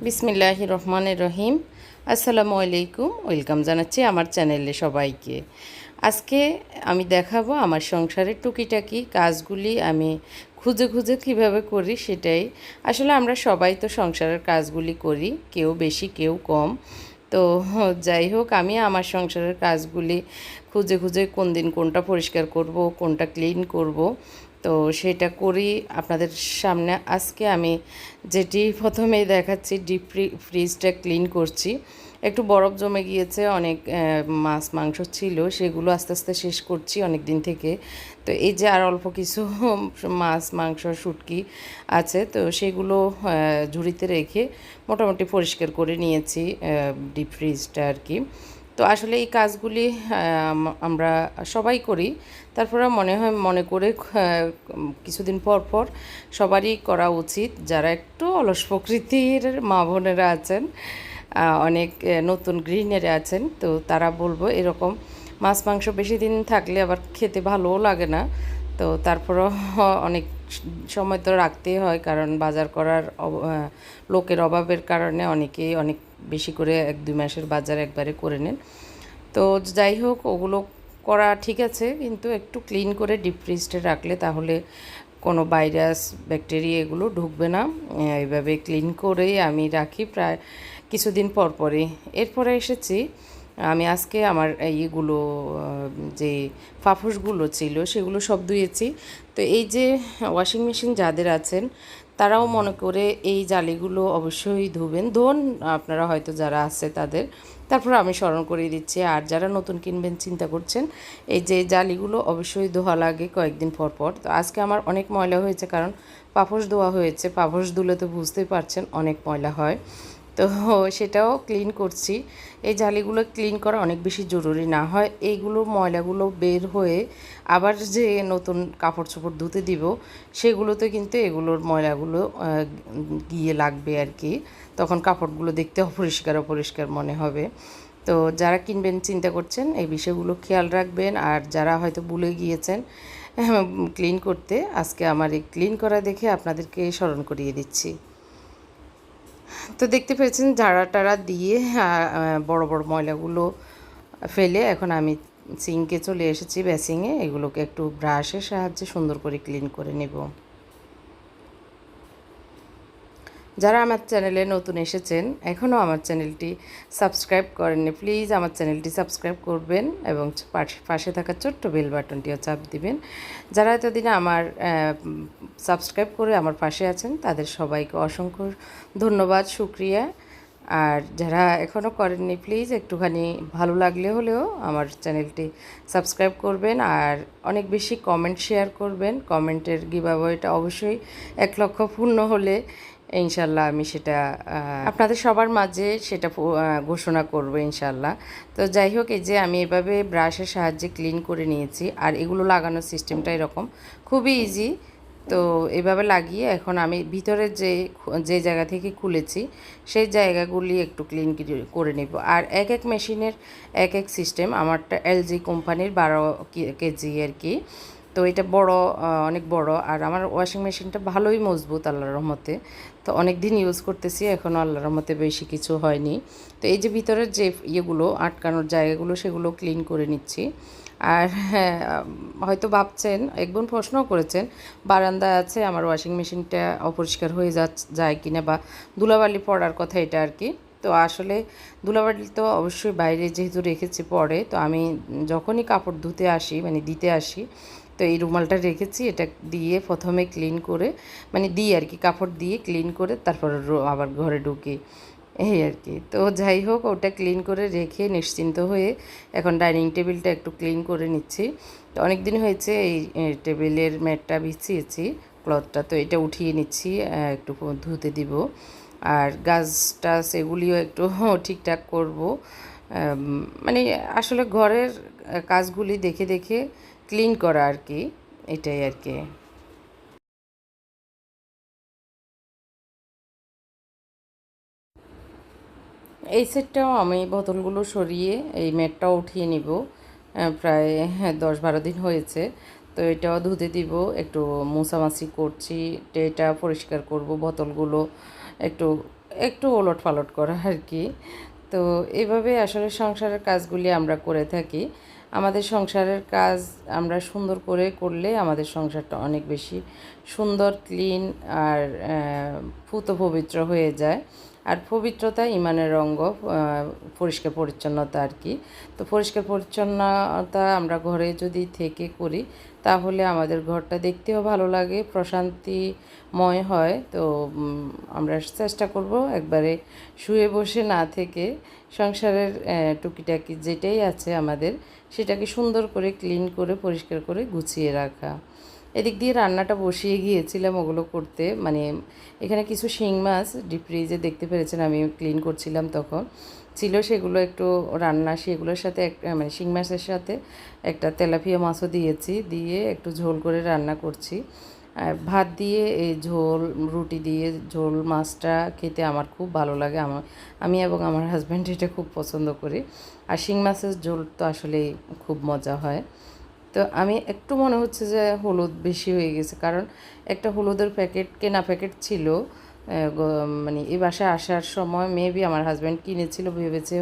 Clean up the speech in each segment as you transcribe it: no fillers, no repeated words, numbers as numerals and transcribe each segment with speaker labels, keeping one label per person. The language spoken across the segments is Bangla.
Speaker 1: বিসমিল্লাহির রহমানির রহিম। আসসালামু আলাইকুম। ওয়েলকাম জানাচ্ছি আমার চ্যানেলে সবাইকে। আজকে আমি দেখাবো আমার সংসারের টুকিটাকি কাজগুলি আমি খুঁজে খুঁজে কীভাবে করি সেটাই। আসলে আমরা সবাই তো সংসারের কাজগুলি করি, কেউ বেশি কেউ কম। তো যাই হোক, আমি আমার সংসারের কাজগুলি খুঁজে খুঁজে কোন দিন কোনটা পরিষ্কার করব, কোনটা ক্লিন করব, তো সেটা করি আপনাদের সামনে। আজকে আমি যেটি প্রথমেই দেখাচ্ছি, ডিপ ফ্রিজটা ক্লিন করছি। একটু বরফ জমে গিয়েছে, অনেক মাছ মাংস ছিল, সেগুলো আস্তে আস্তে শেষ করছি অনেক দিন থেকে। তো এই যে আর অল্প কিছু মাছ মাংস শুটকি আছে, তো সেগুলো ঝুড়িতে রেখে মোটামুটি পরিষ্কার করে নিয়েছি ডিপ ফ্রিজটা আর কি। তো আসলে এই কাজগুলি আমরা সবাই করি, তারপরে মনে করে কিছুদিন পর পর সবারই করা উচিত। যারা একটু অলস প্রকৃতির মা বোনেরা আছেন, অনেক নতুন গৃহিণীরা আছেন, তো তারা বলবো এরকম মাছ মাংস বেশি দিন থাকলে আবার খেতে ভালোও লাগে না। তো তারপরও অনেক সময় তো রাখতেই হয়, কারণ বাজার করার লোকের অভাবের কারণে অনেকেই অনেক বেশি করে 1-2 মাসের বাজার একবারে করে নেন। তো যাই হোক, ওগুলো করা ঠিক আছে, কিন্তু একটু ক্লিন করে ডিপ ফ্রিজে রাখলে তাহলে কোনো ভাইরাস ব্যাকটেরিয়া এগুলো ঢুকবে না। এইভাবে ক্লিন করেই আমি রাখি প্রায় কিছুদিন পর পরই। এরপরে এসেছি আমি আজকে আমার ইয়েগুলো, যে পাপোশগুলো ছিল সেগুলো সব ধুয়েছি। তো এই যে ওয়াশিং মেশিন যাদের আছেন তারাও মনে করে এই জালিগুলো অবশ্যই ধোন আপনারা, হয়তো যারা আছে তাদের। তারপর আমি স্মরণ করিয়ে দিচ্ছি, আর যারা নতুন কিনবেন চিন্তা করছেন, এই যে জালিগুলো অবশ্যই ধোয়া লাগে কয়েকদিন পর পর। তো আজকে আমার অনেক ময়লা হয়েছে, কারণ পাপোশ ধোয়া হয়েছে। পাপোশ ধুলে তো বুঝতেই পারছেন অনেক ময়লা হয়, তো সেটাও ক্লিন করছি। এই জালিগুলো ক্লিন করা অনেক বেশি জরুরি, না হয় এইগুলো ময়লাগুলো বের হয়ে আবার যে নতুন কাপড় চোপড় ধুতে দিব সেগুলোতে কিন্তু এগুলোর ময়লাগুলো গিয়ে লাগবে আর কি। তখন কাপড়গুলো দেখতে অপরিষ্কার অপরিষ্কার মনে হবে। তো যারা কিনবেন চিন্তা করছেন এই বিষয়গুলো খেয়াল রাখবেন। আর যারা হয়তো ভুলে গিয়েছেন ক্লিন করতে, আজকে আমার এই ক্লিন করা দেখে আপনাদেরকে স্মরণ করিয়ে দিচ্ছি। তো দেখতে পেয়েছেন ঝাড়া টাড়া দিয়ে বড় বড় ময়লাগুলো ফেলে এখন আমি সিঙ্কে চলে এসেছি, বেসিংয়ে। এগুলোকে একটু ব্রাশের সাহায্যে সুন্দর করে ক্লিন করে নেব। যারা আমার চ্যানেলে নতুন এসেছেন, এখনও আমার চ্যানেলটি সাবস্ক্রাইব করেননি, প্লিজ আমার চ্যানেলটি সাবস্ক্রাইব করবেন এবং পাশে থাকা ছোট্ট বেল বাটনটিও চাপ দিবেন। যারা এতদিন আমার সাবস্ক্রাইব করে আমার পাশে আছেন তাদের সবাইকে অসংখ্য ধন্যবাদ, শুকরিয়া। আর যারা এখনও করেননি, প্লিজ একটুখানি ভালো লাগলে হলেও আমার চ্যানেলটি সাবস্ক্রাইব করবেন, আর অনেক বেশি কমেন্ট শেয়ার করবেন। কমেন্টের গিভঅ্যাওয়েটা অবশ্যই 1 লক্ষ পূর্ণ হলে ইনশাল্লাহ আমি সেটা আপনাদের সবার মাঝে সেটা ঘোষণা করব ইনশাল্লাহ। তো যাই হোক, এই যে আমি এভাবে ব্রাশের সাহায্যে ক্লিন করে নিয়েছি, আর এগুলো লাগানোর সিস্টেমটা এরকম খুবই ইজি। তো এভাবে লাগিয়ে এখন আমি ভিতরে যে জায়গা থেকে খুলেছি সেই জায়গাগুলি একটু ক্লিন করে নেব। আর এক এক মেশিনের এক এক সিস্টেম। আমারটা এলজি কোম্পানির 12 কেজি আর কি। তো এটা বড়, অনেক বড়। আর আমার ওয়াশিং মেশিনটা ভালোই মজবুত আল্লাহর রহমতে। তো অনেক দিন ইউজ করতেছি, এখনও আল্লাহর রহমতে বেশি কিছু হয়নি। তো এই যে ভিতরের যে ইয়েগুলো আটকানোর জায়গাগুলো সেগুলো ক্লিন করে নিচ্ছি। আর হ্যাঁ, হয়তো ভাবছেন, একজন প্রশ্নও করেছেন, বারান্দায় আছে আমার ওয়াশিং মেশিনটা অপরিষ্কার হয়ে যায় কিনা, বা ধুলাবালি পড়ার কথা এটা আর কি। তো আসলে ধুলাবালি তো অবশ্যই বাইরে যেহেতু রেখেছি পরে, তো আমি যখনই কাপড় ধুতে আসি মানে দিতে আসি, তো এই রুমালটা রেখেছি, এটা দিয়ে প্রথমে ক্লিন করে মানে দিই আর কি, কাপড় দিয়ে ক্লিন করে তারপর আবার ঘরে ঢুকি, এই আর কি। তো যাই হোক, ওটা ক্লিন করে রেখে নিশ্চিন্ত হয়ে এখন ডাইনিং টেবিলটা একটু ক্লিন করে নিচ্ছি। তো অনেক দিন হয়েছে এই টেবিলের ম্যাটটা বিছিয়েছি, ক্লথটা, তো এটা উঠিয়ে নিচ্ছি, একটু ধুতে দিব। আর গাছ টাছ এগুলিও একটু ঠিকঠাক করব। মানে আসলে ঘরের কাজগুলি দেখে দেখে ক্লিন করা আর কি, এটাই আর কি। এই সেটটাও আমি বোতলগুলো সরিয়ে এই ম্যাটটাও উঠিয়ে নিব। প্রায় 10-12 দিন হয়েছে। তো এটাও ধুতে দিব, একটু মোছামাছি করছি, ট্রেটা পরিষ্কার করব, বোতলগুলো একটু একটু ওলট পালট করা আর কি। তো এভাবে আসলে সংসারের কাজগুলি আমরা করে থাকি। আমাদের সংসারের কাজ আমরা সুন্দর করে করলে আমাদের সংসারটা অনেক বেশি সুন্দর, ক্লিন আর পূত পবিত্র হয়ে যায়। আর পবিত্রতা ইমানের অঙ্গ, পরিষ্কার পরিচ্ছন্নতা আর কি। তো পরিষ্কার পরিচ্ছন্নতা আমরা ঘরে যদি থেকে করি তাহলে আমাদের ঘরটা দেখতেও ভালো লাগে, প্রশান্তিময় হয়। তো আমরা চেষ্টা করব একবারে শুয়ে বসে না থেকে সংসারের টুকিটাকি যেটাই আছে আমাদের সেটাকে সুন্দর করে ক্লিন করে পরিষ্কার করে গুছিয়ে রাখা। এদিক দিয়ে রান্নাটা বসিয়ে গিয়েছিলাম ওগুলো করতে, মানে এখানে কিছু শিং মাছ ডিপ ফ্রিজে দেখতে পেরেছেন, আমি ক্লিন করছিলাম তখন ছিল সেগুলো একটু রান্না, সেগুলোর সাথে মানে শিং মাছের সাথে একটা তেলাপিয়া মাছও দিয়েছি, দিয়ে একটু ঝোল করে রান্না করছি। আর ভাত দিয়ে এই ঝোল, রুটি দিয়ে ঝোল মাছটা খেতে আমার খুব ভালো লাগে। আমি এবং আমার হাজব্যান্ড এটা খুব পছন্দ করি। আর শিং মাছের ঝোল তো আসলেই খুব মজা হয়। তো আমি একটু মনে হচ্ছে যে হলুদ বেশি হয়ে গেছে, কারণ একটা হলুদের প্যাকেট, কেনা প্যাকেট ছিল মানে এই বাসায় আসার সময় মেবি আমার হাজব্যান্ড কিনেছিল, ভেবেছে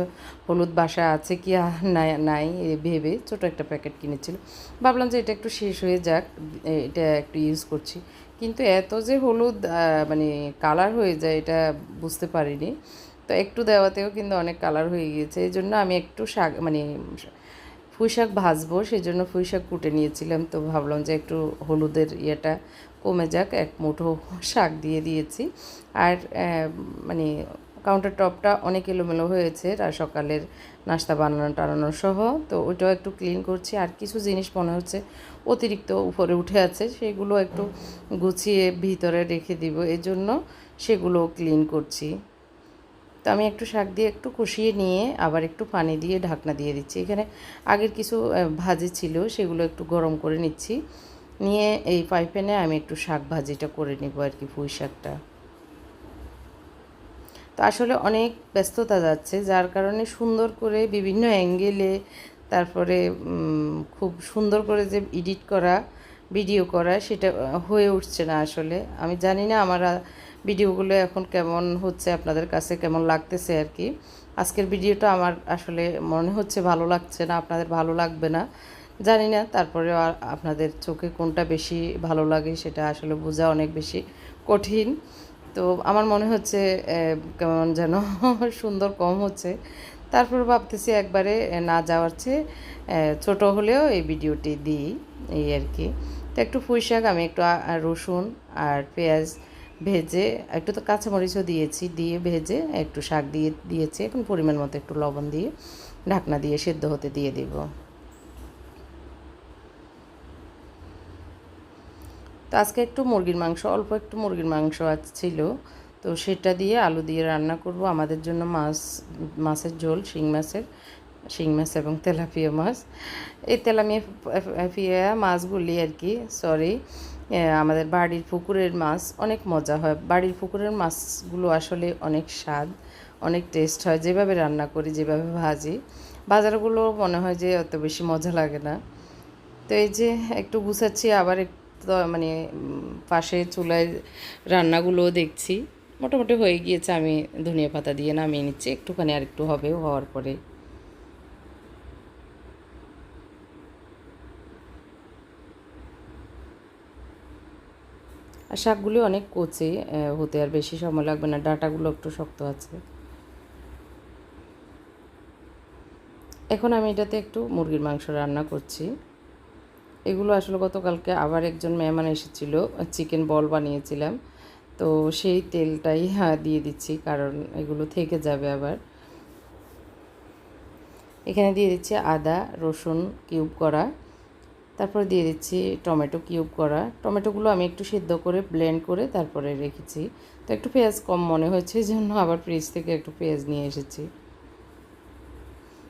Speaker 1: হলুদ বাসায় আছে কি নাই নাই ভেবে ছোটো একটা প্যাকেট কিনেছিল। ভাবলাম যে এটা একটু শেষ হয়ে যাক, এটা একটু ইউজ করছি। কিন্তু এত যে হলুদ মানে কালার হয়ে যায় এটা বুঝতে পারিনি। তো একটু দেওয়াতেও কিন্তু অনেক কালার হয়ে গিয়েছে। এই জন্য আমি একটু শাক মানে পুঁই শাক ভাজবো, সেই জন্য পুঁই শাক কুটে নিয়েছিলাম। তো ভাবলাম যে একটু হলুদের ইয়েটা কমে যাক, এক মুঠো শাক দিয়ে দিয়েছি। আর মানে কাউন্টার টপটা অনেক এলোমেলো হয়েছে আর সকালের নাস্তা বানানো টানানো সহ, তো ওইটাও একটু ক্লিন করছি। আর কিছু জিনিস মনে হচ্ছে অতিরিক্ত উপরে উঠে আছে, সেগুলো একটু গুছিয়ে ভিতরে রেখে দিব, এজন্য সেগুলো ক্লিন করছি। তো আমি একটু শাক দিয়ে একটু কষিয়ে নিয়ে আবার একটু পানি দিয়ে ঢাকনা দিয়ে দিচ্ছি। এখানে আগের কিছু ভাজি ছিল সেগুলো একটু গরম করে নিচ্ছি, নিয়ে এই ফ্রাই প্যানে আমি একটু শাক ভাজিটা করে নেব আর কি, পুঁই শাকটা। তো আসলে অনেক ব্যস্ততা যাচ্ছে, যার কারণে সুন্দর করে বিভিন্ন অ্যাঙ্গেলে, তারপরে খুব সুন্দর করে যে এডিট করা, ভিডিও করা, সেটা হয়ে উঠছে না আসলে। আমি জানি না আমার ভিডিওগুলো এখন কেমন হচ্ছে, আপনাদের কাছে কেমন লাগতেছে আর কি। আজকের ভিডিওটা আমার আসলে মনে হচ্ছে ভালো লাগছে না, আপনাদের ভালো লাগবে না জানি না, তারপরে আপনাদের চোখে কোনটা বেশি ভালো লাগে সেটা আসলে বোঝা অনেক বেশি কঠিন। তো আমার মনে হচ্ছে কেমন যেন সুন্দর কম হচ্ছে। তারপর ভাবতেছি একবারে না যাওয়ার চেয়ে ছোটো হলেও এই ভিডিওটি দিই, এই আর কি। তো একটু পুঁই শাক আমি একটু রসুন আর পেঁয়াজ ভেজে, একটু তো কাঁচামরিচও দিয়েছি, দিয়ে ভেজে একটু শাক দিয়েছি। এখন পরিমাণ মতো একটু লবণ দিয়ে ঢাকনা দিয়ে সেদ্ধ হতে দিয়ে দেব। তো আজকে একটু মুরগির মাংস, অল্প একটু মুরগির মাংস ছিল, তো সেটা দিয়ে আলু দিয়ে রান্না করব। আমাদের জন্য মাছের ঝোল, শিং মাছ এবং তেলাপিয়া মাছ। এই তেলাপিয়া মাছগুলি আর কি, সরি, আমাদের বাড়ির পুকুরের মাছ, অনেক মজা হয়। বাড়ির পুকুরের মাছগুলো আসলে অনেক স্বাদ, অনেক টেস্ট হয়, যেভাবে রান্না করি, যেভাবে ভাজি। বাজারগুলো মনে হয় যে অত বেশি মজা লাগে না। তো এই যে একটু গুছাচ্ছি, আবার একটু মানে পাশে চুলায় রান্নাগুলোও দেখছি, মোটামুটি হয়ে গিয়েছে। আমি ধনিয়া পাতা দিয়ে নামিয়ে নিচ্ছি, একটুখানি আর একটু হবে, হওয়ার পরে। আর শাকগুলি অনেক কচি, হতে আর বেশি সময় লাগবে না, ডাঁটাগুলো একটু শক্ত আছে। এখন আমি এটাতে একটু মুরগির মাংস রান্না করছি। এগুলো আসলে গতকালকে আবার একজন মেহমান এসেছিল, চিকেন বল বানিয়েছিলাম, তো সেই তেলটাই দিয়ে দিচ্ছি, কারণ এগুলো থেকে যাবে আবার। এখানে দিয়ে দিচ্ছি আদা রসুন কিউব করা, তারপরে দিয়ে দিচ্ছি টমেটো কিউব করা। টমেটোগুলো আমি একটু সিদ্ধ করে ব্লেন্ড করে তারপরে রেখেছি। তো একটু পেঁয়াজ কম মনে হয়েছে, এই জন্য আবার ফ্রিজ থেকে একটু পেঁয়াজ নিয়ে এসেছি।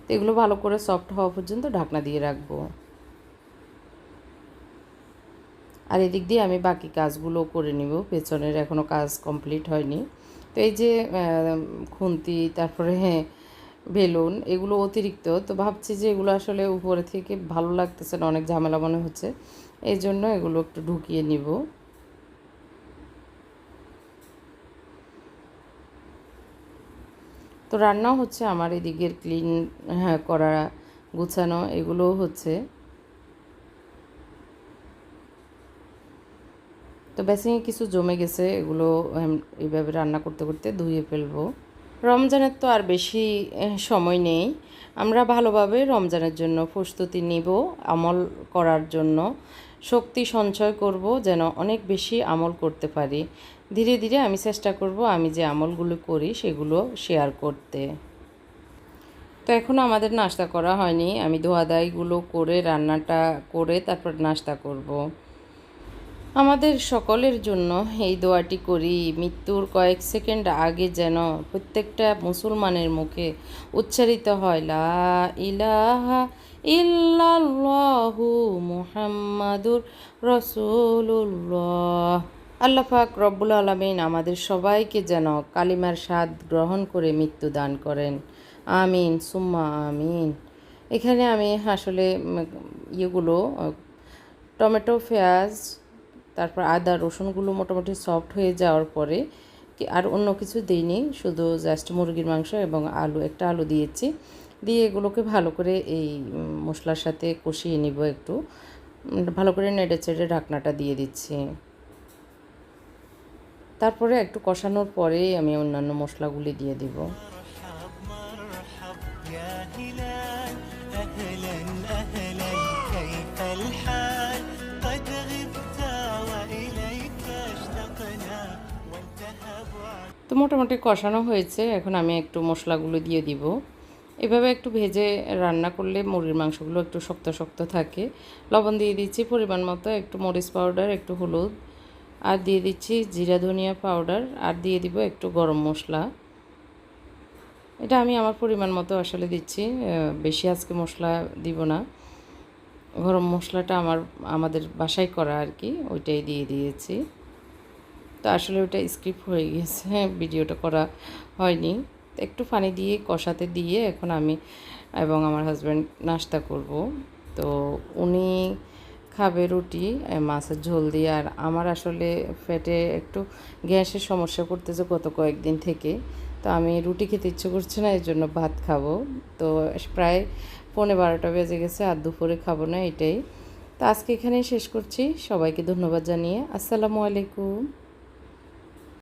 Speaker 1: তো এগুলো ভালো করে সফট হওয়া পর্যন্ত ঢাকনা দিয়ে রাখবো। আর এদিক দিয়ে আমি বাকি কাজগুলো করে নিব, পেছনের এখনও কাজ কমপ্লিট হয়নি। তো এই যে খুন্তি, তারপরে বেলুন, এগুলো অতিরিক্ত, তো ভাবছি যে এগুলো আসলে উপরে থেকে ভালো লাগতেছে না, অনেক ঝামেলা মনে হচ্ছে, এই জন্য এগুলো একটু ঢুকিয়ে নিব। রান্নাও হচ্ছে, আমার এদিকের ক্লিন হ্যাঁ করা, গুছানো এগুলোও হচ্ছে। তো বেসিংয়ে কিছু জমে গেছে, এগুলো এইভাবে রান্না করতে করতে ধুয়ে ফেলবো। রমজানের তো আর বেশি সময় নেই। আমরা ভালোভাবে রমজানের জন্য প্রস্তুতি নিব, আমল করার জন্য শক্তি সঞ্চয় করব, যেন অনেক বেশি আমল করতে পারি। ধীরে ধীরে আমি চেষ্টা করব আমি যে আমলগুলো করি সেগুলো শেয়ার করতে। তো এখনও আমাদের নাস্তা করা হয়নি, আমি ধোয়া দাইগুলো করে রান্নাটা করে তারপর নাস্তা করব। আমাদের সকলের জন্য এই দোয়াটি করি, মৃত্যুর কয়েক সেকেন্ড আগে যেন প্রত্যেকটা মুসলমানের মুখে উচ্চারিত হয়, লা ইলাহা ইল্লাল্লাহু মুহাম্মাদুর রাসূলুল্লাহ। আল্লাহ পাক রব্বুল আলামিন আমাদের সবাইকে যেন কালিমার স্বাদ গ্রহণ করে মৃত্যু দান করেন। আমিন সুম্মা আমিন। এখানে আমি আসলে ইয়েগুলো টমেটো, পেঁয়াজ, তারপর আদা রসুনগুলো মোটামুটি সফট হয়ে যাওয়ার পরে আর অন্য কিছু দিইনি, শুধু জাস্ট মুরগির মাংস এবং আলু, একটা আলু দিয়েছি, দিয়ে এগুলোকে ভালো করে এই মশলার সাথে কষিয়ে নিব। একটু ভালো করে নেড়ে চেড়ে ঢাকনাটা দিয়ে দিচ্ছি। তারপরে একটু কষানোর পরে আমি অন্যান্য মশলাগুলি দিয়ে দিব। তো মোটামুটি কষানো হয়েছে, এখন আমি একটু মশলাগুলো দিয়ে দিব। এভাবে একটু ভেজে রান্না করলে মুরগির মাংসগুলো একটু শক্ত শক্ত থাকে। লবণ দিয়ে দিচ্ছি পরিমাণ মতো, একটু মরিচ পাউডার, একটু হলুদ, আর দিয়ে দিচ্ছি জিরা ধনিয়া পাউডার, আর দিয়ে দিব একটু গরম মশলা। এটা আমি আমার পরিমাণ মতো আসলে দিচ্ছি, বেশি আজকে মশলা দিব না। গরম মশলাটা আমাদের বাসায় করা আর কি, ওইটাই দিয়ে দিয়েছি। তো আসলে ওটা স্কিপ হয়ে গেছে, ভিডিওটা করা হয়নি। একটু পানি দিয়ে কষাতে দিয়ে এখন আমি এবং আমার হাজব্যান্ড নাস্তা করব। তো উনি খাবে রুটি মাছের ঝোল দিয়ে, আর আমার আসলে পেটে একটু গ্যাসের সমস্যা করতেছে গত কয়েকদিন থেকে। তো আমি রুটি খেতে ইচ্ছে করছে না, এর জন্য ভাত খাবো। তো প্রায় 11:30 বেজে গেছে, আর দুপুরে খাবো না এটাই। তো আজকে এখানেই শেষ করছি, সবাইকে ধন্যবাদ জানিয়ে আসসালামু আলাইকুম।